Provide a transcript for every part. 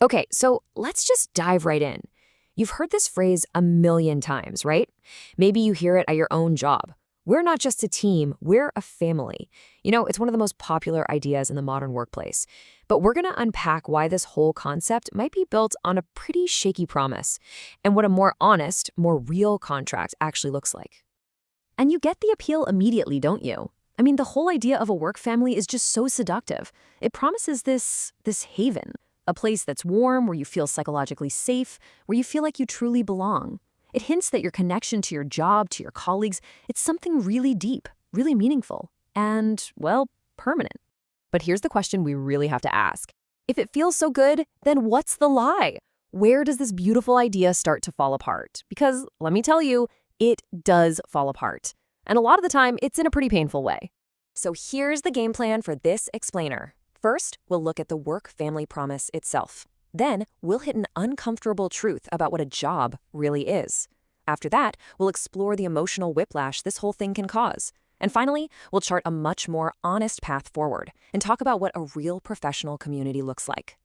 Okay, so let's just dive right in. You've heard this phrase a million times, right? Maybe you hear it at your own job. We're not just a team, we're a family. It's one of the most popular ideas in the modern workplace. But we're going to unpack why this whole concept might be built on a pretty shaky promise, and what a more honest, more real contract actually looks like. And you get the appeal immediately, don't you? I mean, the whole idea of a work family is just so seductive. It promises this haven, a place that's warm, where you feel psychologically safe, where you feel like you truly belong. It hints that your connection to your job, to your colleagues, it's something really deep, really meaningful, and, well, permanent. But here's the question we really have to ask. If it feels so good, then what's the lie? Where does this beautiful idea start to fall apart? Because, let me tell you, it does fall apart. And a lot of the time, it's in a pretty painful way. So here's the game plan for this explainer. First, we'll look at the work-family promise itself. Then, we'll hit an uncomfortable truth about what a job really is. After that, we'll explore the emotional whiplash this whole thing can cause. And finally, we'll chart a much more honest path forward and talk about what a real professional community looks like.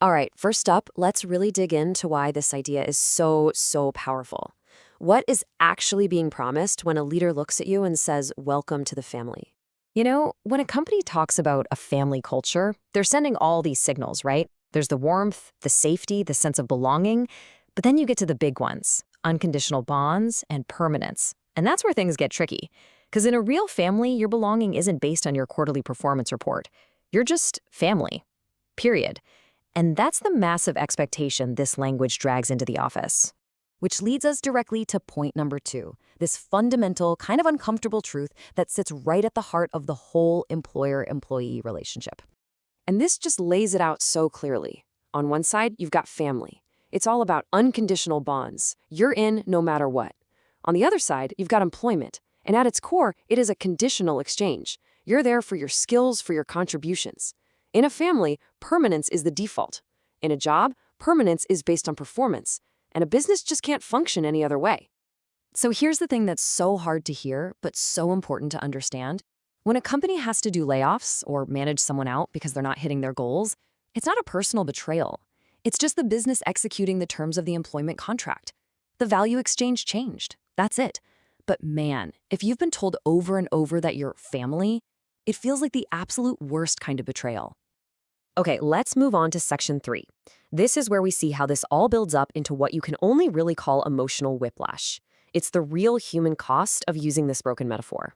All right, first up, let's really dig into why this idea is so powerful. What is actually being promised when a leader looks at you and says, "Welcome to the family"? When a company talks about a family culture, they're sending all these signals, right? There's the warmth, the safety, the sense of belonging, but then you get to the big ones, unconditional bonds and permanence. And that's where things get tricky. Because in a real family, your belonging isn't based on your quarterly performance report. You're just family, period. And that's the massive expectation this language drags into the office. Which leads us directly to point number 2, this fundamental, kind of uncomfortable truth that sits right at the heart of the whole employer-employee relationship. And this just lays it out so clearly. On one side, you've got family. It's all about unconditional bonds. You're in no matter what. On the other side, you've got employment. And at its core, it is a conditional exchange. You're there for your skills, for your contributions. In a family, permanence is the default. In a job, permanence is based on performance. And a business just can't function any other way. So here's the thing that's so hard to hear, but so important to understand. When a company has to do layoffs or manage someone out because they're not hitting their goals, it's not a personal betrayal. It's just the business executing the terms of the employment contract. The value exchange changed. That's it. But man, if you've been told over and over that you're family, it feels like the absolute worst kind of betrayal. Okay, let's move on to section 3. This is where we see how this all builds up into what you can only really call emotional whiplash. It's the real human cost of using this broken metaphor.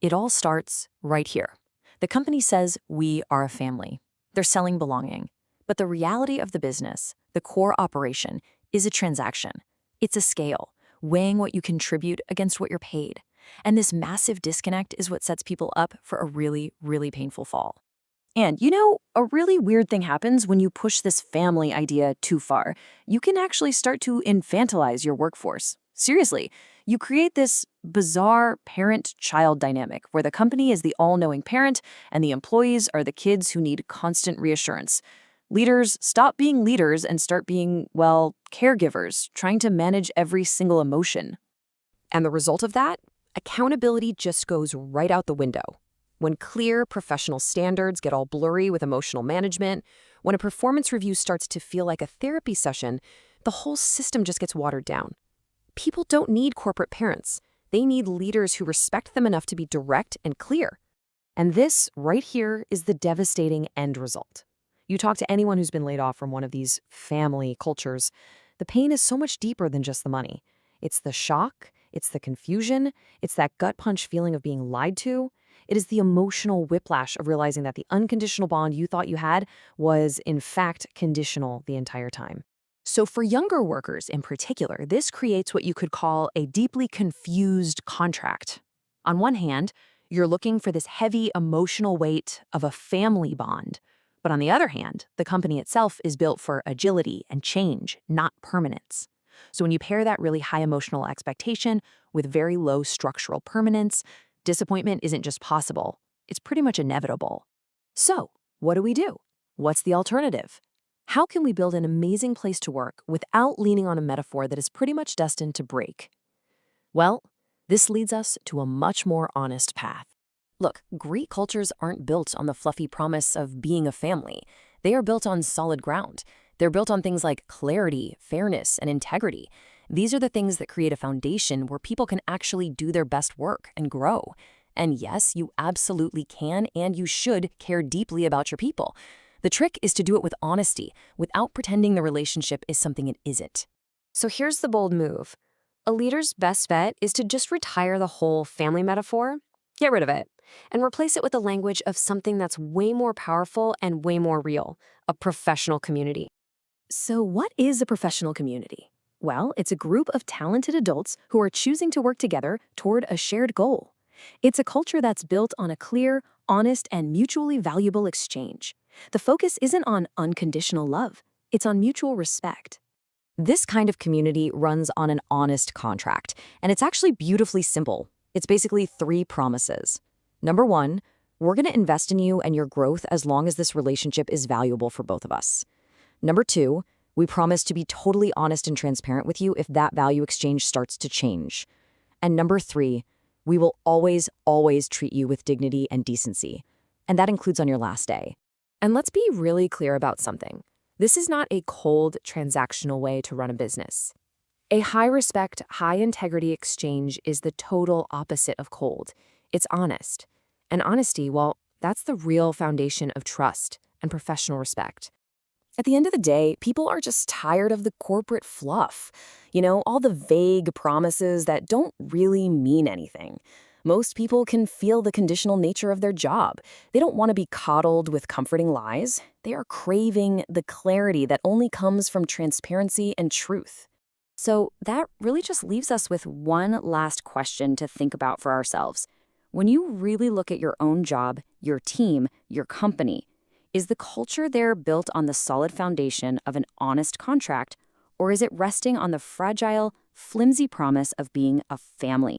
It all starts right here. The company says, "We are a family." They're selling belonging. But the reality of the business, the core operation, is a transaction. It's a scale, weighing what you contribute against what you're paid. And this massive disconnect is what sets people up for a really painful fall. And a really weird thing happens when you push this family idea too far. You can actually start to infantilize your workforce. Seriously, you create this bizarre parent-child dynamic where the company is the all-knowing parent and the employees are the kids who need constant reassurance. Leaders stop being leaders and start being, well, caregivers, trying to manage every single emotion. And the result of that? Accountability just goes right out the window. When clear professional standards get all blurry with emotional management, when a performance review starts to feel like a therapy session, the whole system just gets watered down. People don't need corporate parents. They need leaders who respect them enough to be direct and clear. And this, right here, is the devastating end result. You talk to anyone who's been laid off from one of these family cultures, the pain is so much deeper than just the money. It's the shock, it's the confusion, it's that gut punch feeling of being lied to. It is the emotional whiplash of realizing that the unconditional bond you thought you had was, in fact, conditional the entire time. So for younger workers in particular, this creates what you could call a deeply confused contract. On one hand, you're looking for this heavy emotional weight of a family bond. But on the other hand, the company itself is built for agility and change, not permanence. So when you pair that really high emotional expectation with very low structural permanence, disappointment isn't just possible, it's pretty much inevitable. So, what do we do? What's the alternative? How can we build an amazing place to work without leaning on a metaphor that is pretty much destined to break? Well, this leads us to a much more honest path. Look, Greek cultures aren't built on the fluffy promise of being a family. They are built on solid ground. They're built on things like clarity, fairness, and integrity. These are the things that create a foundation where people can actually do their best work and grow. And yes, you absolutely can and you should care deeply about your people. The trick is to do it with honesty, without pretending the relationship is something it isn't. So here's the bold move. A leader's best bet is to just retire the whole family metaphor, get rid of it, and replace it with the language of something that's way more powerful and way more real, a professional community. So what is a professional community? Well, it's a group of talented adults who are choosing to work together toward a shared goal. It's a culture that's built on a clear, honest, and mutually valuable exchange. The focus isn't on unconditional love, it's on mutual respect. This kind of community runs on an honest contract, and it's actually beautifully simple. It's basically 3 promises. Number 1, we're going to invest in you and your growth as long as this relationship is valuable for both of us. Number 2, we promise to be totally honest and transparent with you if that value exchange starts to change. And number 3, we will always, always treat you with dignity and decency. And that includes on your last day. And let's be really clear about something. This is not a cold, transactional way to run a business. A high-respect, high-integrity exchange is the total opposite of cold. It's honest. And honesty, well, that's the real foundation of trust and professional respect. At the end of the day, people are just tired of the corporate fluff. All the vague promises that don't really mean anything. Most people can feel the conditional nature of their job. They don't want to be coddled with comforting lies. They are craving the clarity that only comes from transparency and truth. So that really just leaves us with one last question to think about for ourselves. When you really look at your own job, your team, your company, is the culture there built on the solid foundation of an honest contract, or is it resting on the fragile, flimsy promise of being a family?